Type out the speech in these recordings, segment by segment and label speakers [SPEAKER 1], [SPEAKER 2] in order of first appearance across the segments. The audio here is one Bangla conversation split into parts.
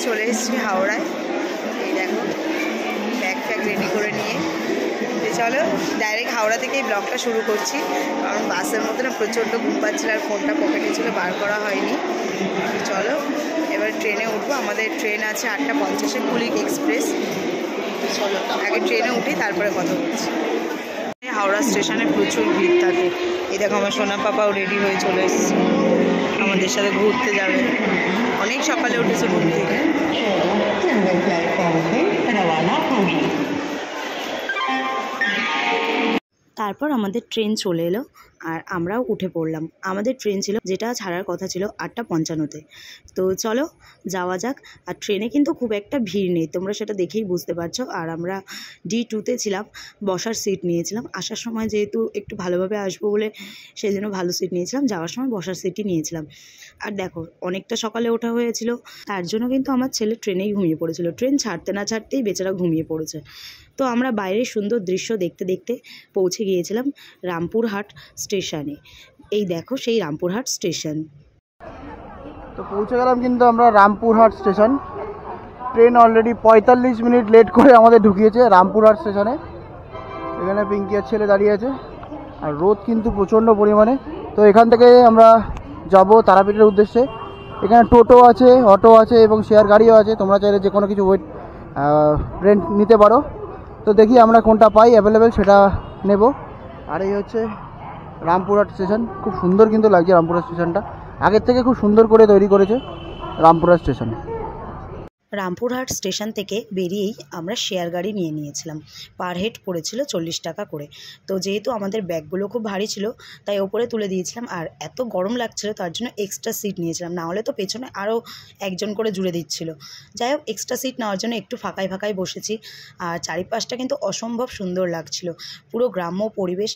[SPEAKER 1] চলে এসেছি হাওড়ায়। এই দেখো ব্যাগ ফ্যাগ রেডি করে নিয়ে চলো ডাইরেক্ট হাওড়া থেকেই ব্লগটা শুরু করছি, কারণ বাসের মধ্যে না প্রচণ্ড ঘুম পাচ্ছিল আর ফোনটা পকেটে ছিল, বার করা হয়নি। চলো এবার ট্রেনে উঠবো। আমাদের ট্রেন আছে 8:50 কুলিক এক্সপ্রেস। চলো আগে ট্রেনে উঠি তারপরে কথা বলছি। হাওড়া স্টেশনে প্রচুর ভিড় থাকে। এই দেখো আমার সোনা পাপাও রেডি হয়ে চলে এসেছে, আমাদের সাথে ঘুরতে যাবে। অনেক সকালে উঠেছে ঘুম থেকে। তারপর আমাদের ট্রেন চলে এলো আর আমরাও উঠে পড়লাম। আমাদের ট্রেন ছিল যেটা ছাড়ার কথা ছিল 8:55-তে। তো চলো যাওয়া যাক। আর ট্রেনে কিন্তু খুব একটা ভিড় নেই, তোমরা সেটা দেখেই বুঝতে পারছো। আর আমরা D2-তে ছিলাম, বসার সিট নিয়েছিলাম। আসার সময় যেহেতু একটু ভালোভাবে আসবো বলে সেই জন্য ভালো সিট নিয়েছিলাম, যাওয়ার সময় বসার সিটই নিয়েছিলাম। আর দেখো অনেকটা সকালে ওঠা হয়েছিল, তার জন্য কিন্তু আমার ছেলে ট্রেনেই ঘুমিয়ে পড়েছিল। ট্রেন ছাড়তে না ছাড়তেই বেচারা ঘুমিয়ে পড়েছে। তো আমরা বাইরের সুন্দর দৃশ্য দেখতে দেখতে পৌঁছে গিয়েছিলাম রামপুরহাট স্টেশনে। এই দেখো সেই রামপুরহাট স্টেশন।
[SPEAKER 2] তো পৌঁছে গেলাম কিন্তু আমরা Rampurhat station. Train already 45 minute late করে আমাদের ঢুকিয়েছে রামপুরহাট স্টেশনে। এখানে পিঙ্কিয়ার ছেলে দাঁড়িয়ে আছে আর রোদ কিন্তু প্রচণ্ড পরিমাণে। তো এখান থেকে আমরা যাব তারাপীঠের উদ্দেশ্যে। এখানে টোটো আছে, অটো আছে এবং শেয়ার গাড়িও আছে, তোমরা চাইলে যে কোনো কিছু রেন্ট নিতে পারো। তো দেখি আমরা কোনটা পাই অ্যাভেলেবেল সেটা নেব। আর এই হচ্ছে রামপুরহাট স্টেশন। খুব সুন্দর কিন্তু লাগছে রামপুরহাট স্টেশনটা, আগের থেকে খুব সুন্দর করে তৈরি করেছে রামপুরহাট স্টেশন।
[SPEAKER 1] রামপুরহাট স্টেশন থেকে বেরিয়েই আমরা শেয়ার গাড়ি নিয়ে নিয়েছিলাম। পার হেড পড়েছিল 40 টাকা করে। তো যেহেতু আমাদের ব্যাগগুলো খুব ভারী ছিল তাই ওপরে তুলে দিয়েছিলাম। আর এত গরম লাগছিল তার জন্য এক্সট্রা সিট নিয়েছিলাম, না হলে তো পেছনে আরও একজন করে জুড়ে দিচ্ছিল। যাই হোক এক্সট্রা সিট নেওয়ার জন্য একটু ফাঁকায় ফাঁকায় বসেছি। আর চারিপাশটা কিন্তু অসম্ভব সুন্দর লাগছিল, পুরো গ্রাম্য পরিবেশ।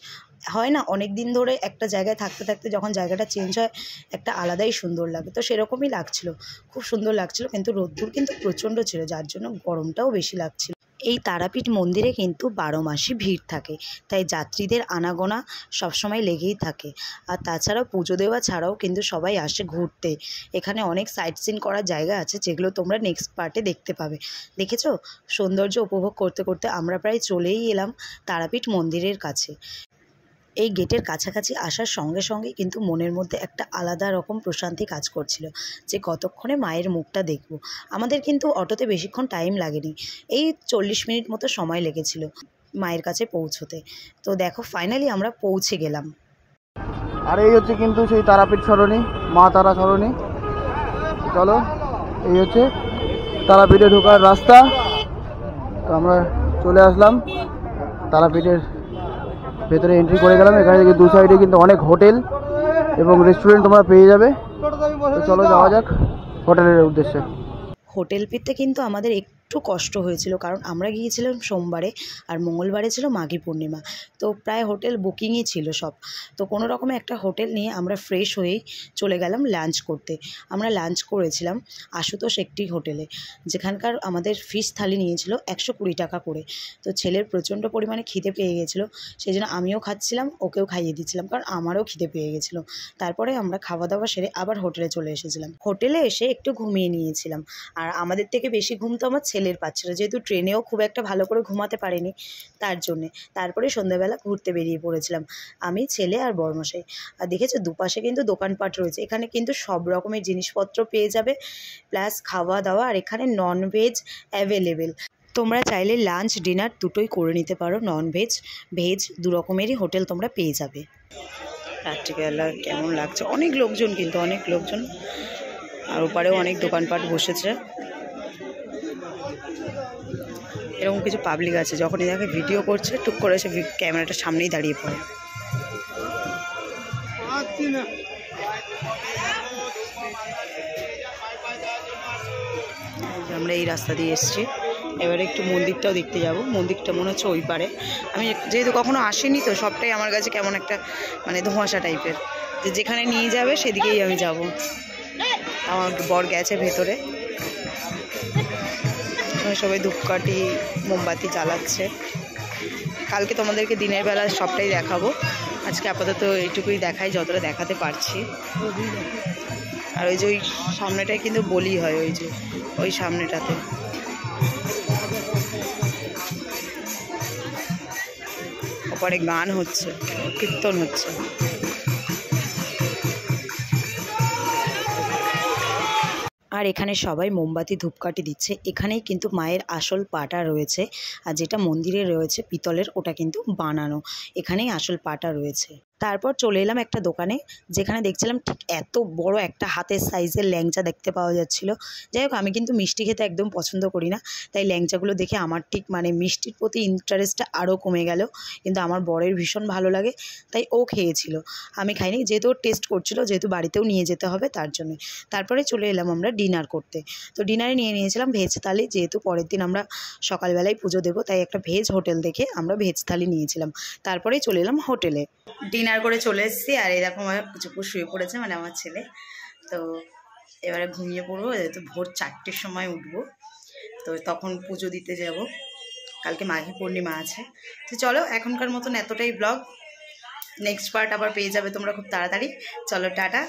[SPEAKER 1] হয় না অনেক দিন ধরে একটা জায়গায় থাকতে থাকতে যখন জায়গাটা চেঞ্জ হয় একটা আলাদাই সুন্দর লাগে, তো সেরকমই লাগছিল, খুব সুন্দর লাগছিল। কিন্তু রোদ্দুর কিন্তু প্রচণ্ড ছিল, যার জন্য গরমটাও বেশি লাগছিল। এই তারাপীঠ মন্দিরে কিন্তু 12 মাসই ভিড় থাকে, তাই যাত্রীদের আনাগোনা সবসময় লেগেই থাকে। আর তাছাড়াও পুজো দেওয়া ছাড়াও কিন্তু সবাই আসে ঘুরতে। এখানে অনেক সাইট সিন করার জায়গা আছে যেগুলো তোমরা নেক্সট পার্টে দেখতে পাবে। দেখেছো সৌন্দর্য উপভোগ করতে করতে আমরা প্রায় চলেই এলাম তারাপীঠ মন্দিরের কাছে। এই গেটের কাছাকাছি আসার সঙ্গে সঙ্গে কিন্তু মনের মধ্যে একটা আলাদা রকম প্রশান্তি কাজ করছিল যে কতক্ষণে মায়ের মুখটা দেখব। আমাদের কিন্তু অটোতে বেশিক্ষণ টাইম লাগেনি, এই 40 মিনিট মতো সময় লেগেছিল মায়ের কাছে পৌঁছতে। তো দেখো ফাইনালি আমরা পৌঁছে গেলাম।
[SPEAKER 2] আর এই হচ্ছে কিন্তু সেই তারাপীঠ সরণি, মা তারা সরণি। চলো এই হচ্ছে তারাপীঠে ঢোকার রাস্তা। তো আমরা চলে আসলাম তারাপীঠের ভেতরে, এন্ট্রি করে গেলাম। এখানে থেকে দু সাইডে কিন্তু অনেক হোটেল এবং রেস্টুরেন্ট তোমরা পেয়ে যাবে। তো চলো যাওয়া যাক হোটেলের উদ্দেশ্যে।
[SPEAKER 1] হোটেল পেতে কিন্তু আমাদের একটু কষ্ট হয়েছিল, কারণ আমরা গিয়েছিলাম সোমবারে আর মঙ্গলবারে ছিল মাঘী পূর্ণিমা। তো প্রায় হোটেল বুকিংই ছিল সব। তো কোনো রকমে একটা হোটেল নিয়ে আমরা ফ্রেশ হয়েই চলে গেলাম লাঞ্চ করতে। আমরা লাঞ্চ করেছিলাম আশুতোষ একটি হোটেলে, যেখানকার আমাদের ফিশ থালি নিয়েছিল 120 টাকা করে। তো ছেলের প্রচণ্ড পরিমাণে খিদে পেয়ে গেছিলো, সেই জন্য আমিও খাচ্ছিলাম, ওকেও খাইয়ে দিচ্ছিলাম, কারণ আমারও খিদে পেয়ে গেছিলো। তারপরে আমরা খাওয়া দাওয়া সেরে আবার হোটেলে চলে এসেছিলাম। হোটেলে এসে একটু ঘুমিয়ে নিয়েছিলাম। আর আমাদের থেকে বেশি ঘুম তো আমার ছেলের পাচ্ছিল, যেহেতু ট্রেনেও খুব একটা ভালো করে ঘুমাতে পারেনি তার জন্যে। তারপরে সন্ধ্যাবেলা ঘুরতে বেরিয়ে পড়েছিলাম আমি, ছেলে আর বড়মশাই। আর দেখেছো দুপাশে কিন্তু দোকানপাট রয়েছে, এখানে কিন্তু সব রকমের জিনিসপত্র পেয়ে যাবে, প্লাস খাওয়া দাওয়া। আর এখানে ননভেজ অ্যাভেলেবেল, তোমরা চাইলে লাঞ্চ ডিনার দুটোই করে নিতে পারো। ননভেজ ভেজ দু রকমেরই হোটেল তোমরা পেয়ে যাবে। রাত্রিবেলা কেমন লাগছে, অনেক লোকজন, কিন্তু অনেক লোকজন। আর ওপারেও অনেক দোকানপাট বসেছে। এরকম কিছু পাবলিক আছে যখন এটাকে ভিডিও করছে টুক করে এসে ক্যামেরাটার সামনেই দাঁড়িয়ে পড়ে। আমরা এই রাস্তা দিয়ে এসেছি, এবারে একটু মন্দিরটাও দেখতে যাব। মন্দিরটা মনে হচ্ছে ওই পারে, আমি যেহেতু কখনো আসিনি তো সবটাই আমার কাছে কেমন একটা মানে ধোঁয়াশা টাইপের, যে যেখানে নিয়ে যাবে সেদিকেই আমি যাব। আমার বর গেছে ভেতরে, সবাই ধূপকাঠি মোমবাতি জ্বালাচ্ছে। কালকে তোমাদেরকে দিনের বেলা সবটাই দেখাবো, আজকে আপাতত এইটুকুই দেখাই যতটা দেখাতে পারছি। আর ওই যে ওই সামনেটায় কিন্তু বলি হয়, ওই যে ওই সামনেটাতে। ওপরে গান হচ্ছে, কীর্তন হচ্ছে। আর এখানে সবাই মোমবাতি ধূপকাঠি দিচ্ছে। এখানেই কিন্তু মায়ের আসল পাটা রয়েছে, আর যেটা মন্দিরে রয়েছে পিতলের, ওটা কিন্তু বানানো। এখানেই আসল পাটা রয়েছে। তারপর চলে এলাম একটা দোকানে, যেখানে দেখছিলাম ঠিক এত বড় একটা হাতের সাইজের ল্যাংচা দেখতে পাওয়া যাচ্ছিল। যাই হোক, আমি কিন্তু মিষ্টি খেতে একদম পছন্দ করি না, তাই ল্যাংচাগুলো দেখে আমার ঠিক মানে মিষ্টির প্রতি ইন্টারেস্টটা আরও কমে গেল। কিন্তু আমার বরের ভীষণ ভালো লাগে, তাই ও খেয়েছিল, আমি খাইনি, যেহেতু ও টেস্ট করছিল, যেহেতু বাড়িতেও নিয়ে যেতে হবে তার জন্য। তারপরে চলে এলাম আমরা ডিনার করতে। তো ডিনারে নিয়ে নিয়েছিলাম ভেজ থালি, যেহেতু পরের দিন আমরা সকালবেলায় পুজো দেবো, তাই একটা ভেজ হোটেল দেখে আমরা ভেজ থালি নিয়েছিলাম। তারপরেই চলে এলাম হোটেলে, ডিনার করে চলে এসেছি। আর এরকম আমার চুপু শুয়ে পড়েছে, মানে আমার ছেলে। তো এবারে ঘুমিয়ে পড়বো, যেহেতু ভোর 4টের সময় উঠবো, তো তখন পুজো দিতে যাব। কালকে মাঘী পূর্ণিমা আছে। তো চলো, এখনকার মতন এতটাই ব্লগ। নেক্সট পার্ট আবার পেয়ে যাবে তোমরা খুব তাড়াতাড়ি। চলো, টাটা।